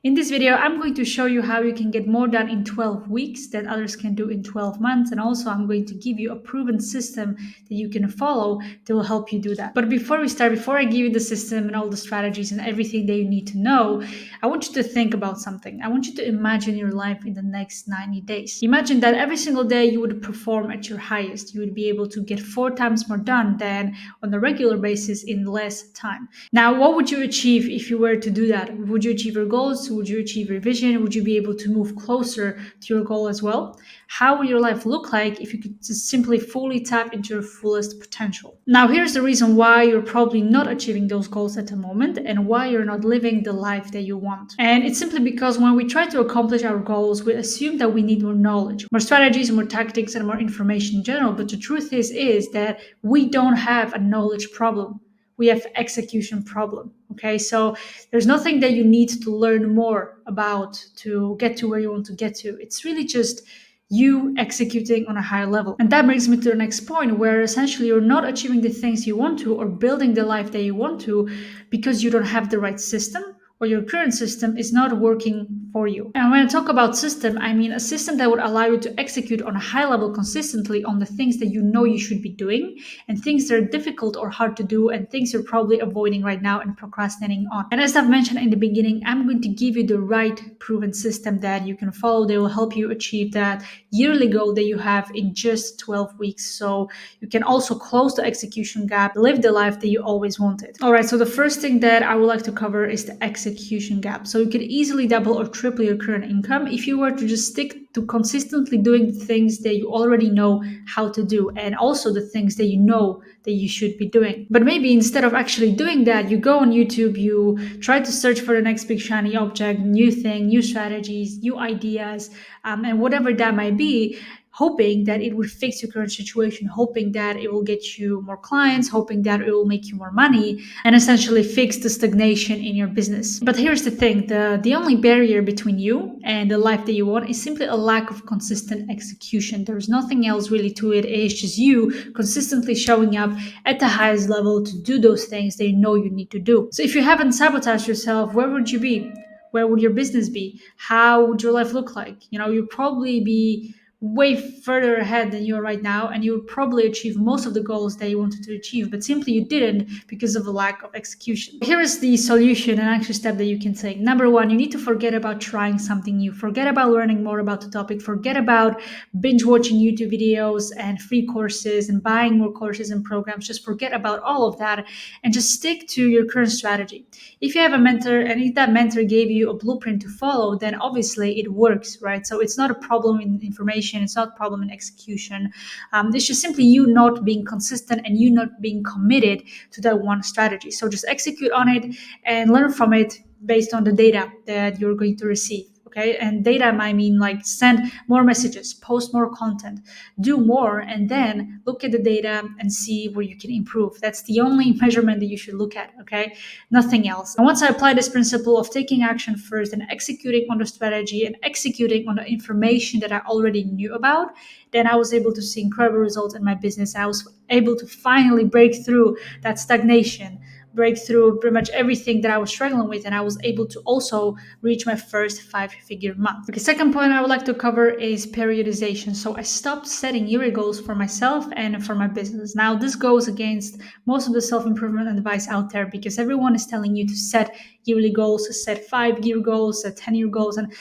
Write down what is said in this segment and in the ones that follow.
In this video, I'm going to show you how you can get more done in 12 weeks than others can do in 12 months. And also, I'm going to give you a proven system that you can follow that will help you do that. But before we start, before I give you the system and all the strategies and everything that you need to know, I want you to think about something. I want you to imagine your life in the next 90 days. Imagine that every single day you would perform at your highest. You would be able to get 4 times more done than on a regular basis in less time. Now, what would you achieve if you were to do that? Would you achieve your goals? Would you achieve your vision? Would you be able to move closer to your goal as well? How would your life look like if you could just simply fully tap into your fullest potential? Now, here's the reason why you're probably not achieving those goals at the moment and why you're not living the life that you want. And it's simply because when we try to accomplish our goals, we assume that we need more knowledge, more strategies, more tactics, and more information in general. But the truth is that we don't have a knowledge problem. We have execution problem. Okay, so there's nothing that you need to learn more about to get to where you want to get to. It's really just you executing on a higher level. And that brings me to the next point, where essentially you're not achieving the things you want to or building the life that you want to because you don't have the right system, or your current system is not working for you. And when I talk about system, I mean a system that would allow you to execute on a high level consistently on the things that you know you should be doing and things that are difficult or hard to do and things you're probably avoiding right now and procrastinating on. And as I've mentioned in the beginning, I'm going to give you the right proven system that you can follow that will help you achieve that yearly goal that you have in just 12 weeks. So you can also close the execution gap, live the life that you always wanted. All right, so the first thing that I would like to cover is the execution gap. So you could easily double or triple your current income if you were to just stick to consistently doing the things that you already know how to do and also the things that you know that you should be doing. But maybe instead of actually doing that, you go on YouTube, you try to search for the next big shiny object, new thing, new strategies, new ideas, and whatever that might be, hoping that it would fix your current situation, hoping that it will get you more clients, hoping that it will make you more money, and essentially fix the stagnation in your business. But here's the thing, the only barrier between you and the life that you want is simply a lack of consistent execution. There's nothing else really to it. It's just you consistently showing up at the highest level to do those things that you know you need to do. So if you haven't sabotaged yourself, where would you be? Where would your business be? How would your life look like? You'd probably be way further ahead than you are right now, and you would probably achieve most of the goals that you wanted to achieve, but simply you didn't because of a lack of execution. Here is the solution and action step that you can take. Number one, you need to forget about trying something new. Forget about learning more about the topic. Forget about binge watching YouTube videos and free courses and buying more courses and programs. Just forget about all of that and just stick to your current strategy. If you have a mentor and if that mentor gave you a blueprint to follow, then obviously it works, right? So it's not a problem in information. It's not a problem in execution. It's just simply you not being consistent and you not being committed to that one strategy. So just execute on it and learn from it based on the data that you're going to receive. Okay, and data might mean like send more messages, post more content, do more, and then look at the data and see where you can improve. That's the only measurement that you should look at. Okay, nothing else. And once I apply this principle of taking action first and executing on the strategy and executing on the information that I already knew about, then I was able to see incredible results in my business. I was able to finally break through that stagnation, break through pretty much everything that I was struggling with, and I was able to also reach my first 5-figure month. Okay, second point I would like to cover is periodization. So I stopped setting yearly goals for myself and for my business. Now this goes against most of the self-improvement advice out there because everyone is telling you to set yearly goals, to set 5-year goals, set 10-year goals, and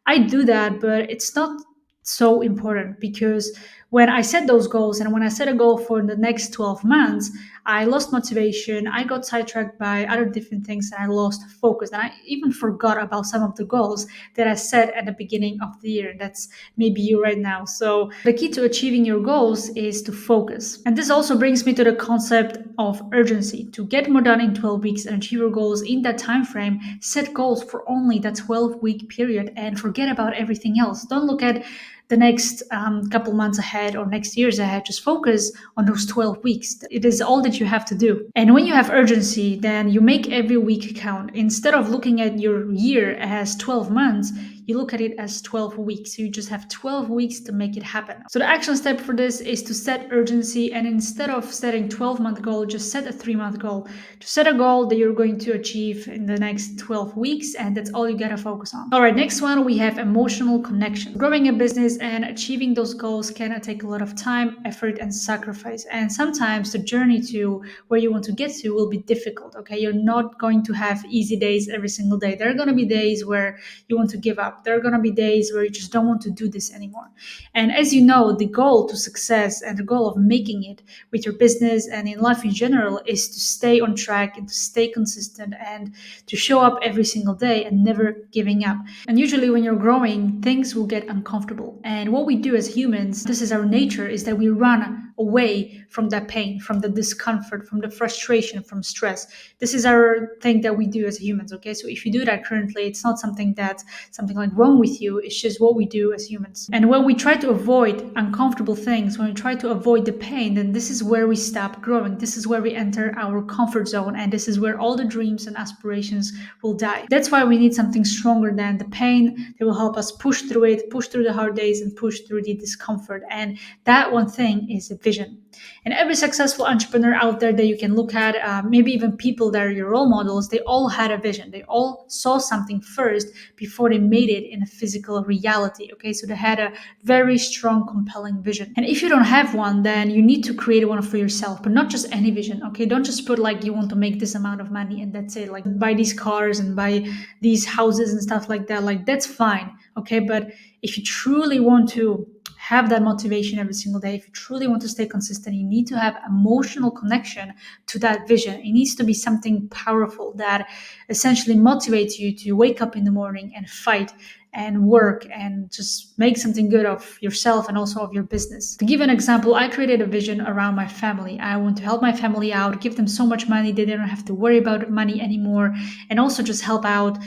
I do that, but it's not so important because when I set those goals and when I set a goal for the next 12 months, I lost motivation. I got sidetracked by other different things and I lost focus. And I even forgot about some of the goals that I set at the beginning of the year. That's maybe you right now. So the key to achieving your goals is to focus. And this also brings me to the concept of urgency. To get more done in 12 weeks and achieve your goals in that time frame, set goals for only that 12-week period and forget about everything else. Don't look at the next couple months ahead or next years ahead. Just focus on those 12 weeks. It is all that you have to do. And when you have urgency, then you make every week count. Instead of looking at your year as 12 months, you look at it as 12 weeks. So you just have 12 weeks to make it happen. So the action step for this is to set urgency, and instead of setting 12-month goal, just set a 3-month goal. To set a goal that you're going to achieve in the next 12 weeks, and that's all you gotta focus on. All right, next one, we have emotional connection. Growing a business and achieving those goals can take a lot of time, effort, and sacrifice. And sometimes the journey to where you want to get to will be difficult, okay? You're not going to have easy days every single day. There are gonna be days where you want to give up. There are gonna be days where you just don't want to do this anymore. And as you know, the goal to success and the goal of making it with your business and in life in general is to stay on track and to stay consistent and to show up every single day and never giving up. And usually when you're growing, things will get uncomfortable. And what we do as humans, this is our nature, is that we run away from that pain, from the discomfort, from the frustration, from stress. This is our thing that we do as humans, okay? So if you do that currently, it's not something that's something like wrong with you, it's just what we do as humans. And when we try to avoid uncomfortable things, when we try to avoid the pain, then this is where we stop growing. This is where we enter our comfort zone, and this is where all the dreams and aspirations will die. That's why we need something stronger than the pain that will help us push through it, push through the hard days, and push through the discomfort. And that one thing is a vision. And every successful entrepreneur out there that you can look at, maybe even people that are your role models, they all had a vision. They all saw something first before they made it in a physical reality. Okay, so they had a very strong, compelling vision. And if you don't have one, then you need to create one for yourself, but not just any vision. Okay, don't just put like you want to make this amount of money and that's it. Like buy these cars and buy these houses and stuff like that. Like that's fine. Okay, but if you truly want to have that motivation every single day, if you truly want to stay consistent, you need to have emotional connection to that vision. It needs to be something powerful that essentially motivates you to wake up in the morning and fight and work and just make something good of yourself and also of your business. To give an example, I created a vision around my family. I want to help my family out, give them so much money that they don't have to worry about money anymore, and also just help out,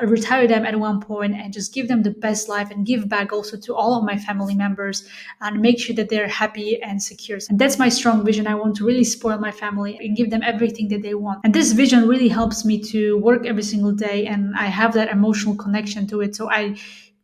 retire them at one point and just give them the best life and give back also to all of my family members and make sure that they're happy and secure. And that's my strong vision. I want to really spoil my family and give them everything that they want. And this vision really helps me to work every single day, and I have that emotional connection to it. So I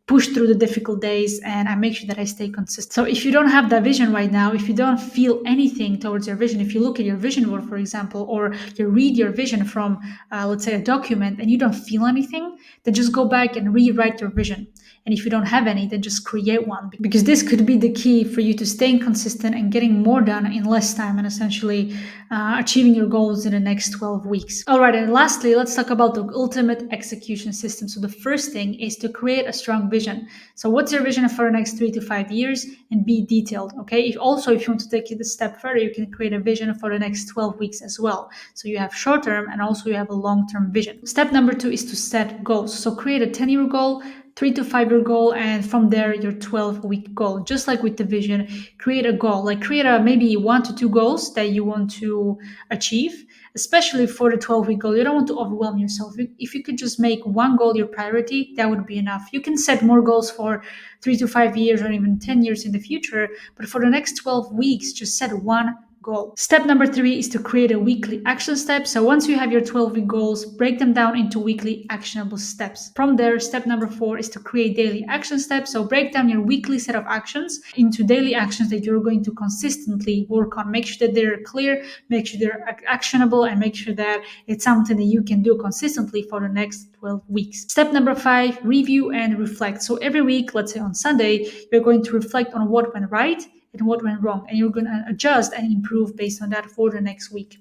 push through the difficult days and I make sure that I stay consistent. So if you don't have that vision right now, if you don't feel anything towards your vision, if you look at your vision board, for example, or you read your vision from, let's say, a document and you don't feel anything, then just go back and rewrite your vision. And if you don't have any, then just create one, because this could be the key for you to staying consistent and getting more done in less time and essentially achieving your goals in the next 12 weeks. All right, and lastly, let's talk about the ultimate execution system. So the first thing is to create a strong vision. So what's your vision for the next 3 to 5 years, and be detailed, okay? If you want to take it a step further, you can create a vision for the next 12 weeks as well. So you have short term and also you have a long-term vision. Step number 2 is to set goals. So create a 10-year goal, 3 to 5 year goal, and from there your 12-week goal. Just like with the vision, create a goal, like create a maybe 1 to 2 goals that you want to achieve, especially for the 12-week goal. You don't want to overwhelm yourself. If you could just make one goal your priority, that would be enough. You can set more goals for 3 to 5 years or even 10 years in the future, but for the next 12 weeks, just set one goal. Step number 3 is to create a weekly action step. So once you have your 12-week goals, break them down into weekly actionable steps. From there, step number 4 is to create daily action steps. So break down your weekly set of actions into daily actions that you're going to consistently work on. Make sure that they're clear, make sure they're actionable, and make sure that it's something that you can do consistently for the next 12 weeks. Step number 5, review and reflect. So every week, let's say on Sunday, you're going to reflect on what went right and what went wrong, and you're going to adjust and improve based on that for the next week.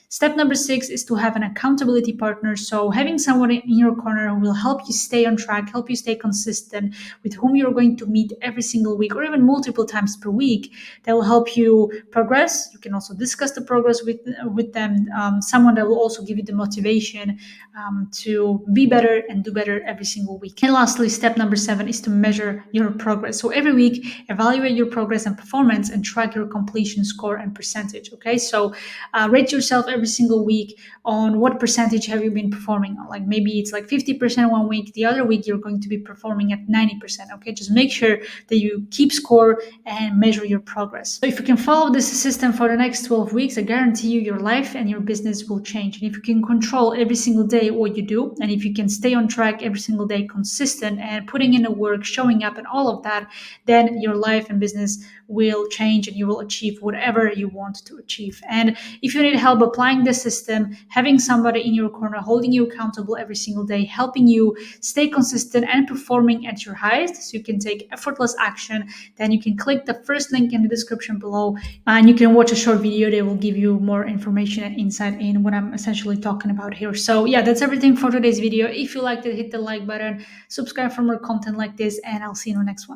Step number 6 is to have an accountability partner. So having someone in your corner who will help you stay on track, help you stay consistent, with whom you're going to meet every single week or even multiple times per week, that will help you progress. You can also discuss the progress with them. Someone that will also give you the motivation to be better and do better every single week. And lastly, step number 7 is to measure your progress. So every week, evaluate your progress and performance and track your completion score and percentage. Okay, so rate yourself every single week on what percentage have you been performing on. Like maybe it's like 50% one week, the other week you're going to be performing at 90%. Okay, just make sure that you keep score and measure your progress. So if you can follow this system for the next 12 weeks, I guarantee you your life and your business will change. And if you can control every single day what you do, and if you can stay on track every single day, consistent and putting in the work, showing up, and all of that, then your life and business will change and you will achieve whatever you want to achieve. And if you need help applying the system, having somebody in your corner holding you accountable every single day, helping you stay consistent and performing at your highest so you can take effortless action, then you can click the first link in the description below and you can watch a short video that will give you more information and insight in what I'm essentially talking about here. So yeah, that's everything for today's video. If you liked it, hit the like button, subscribe for more content like this, and I'll see you in the next one.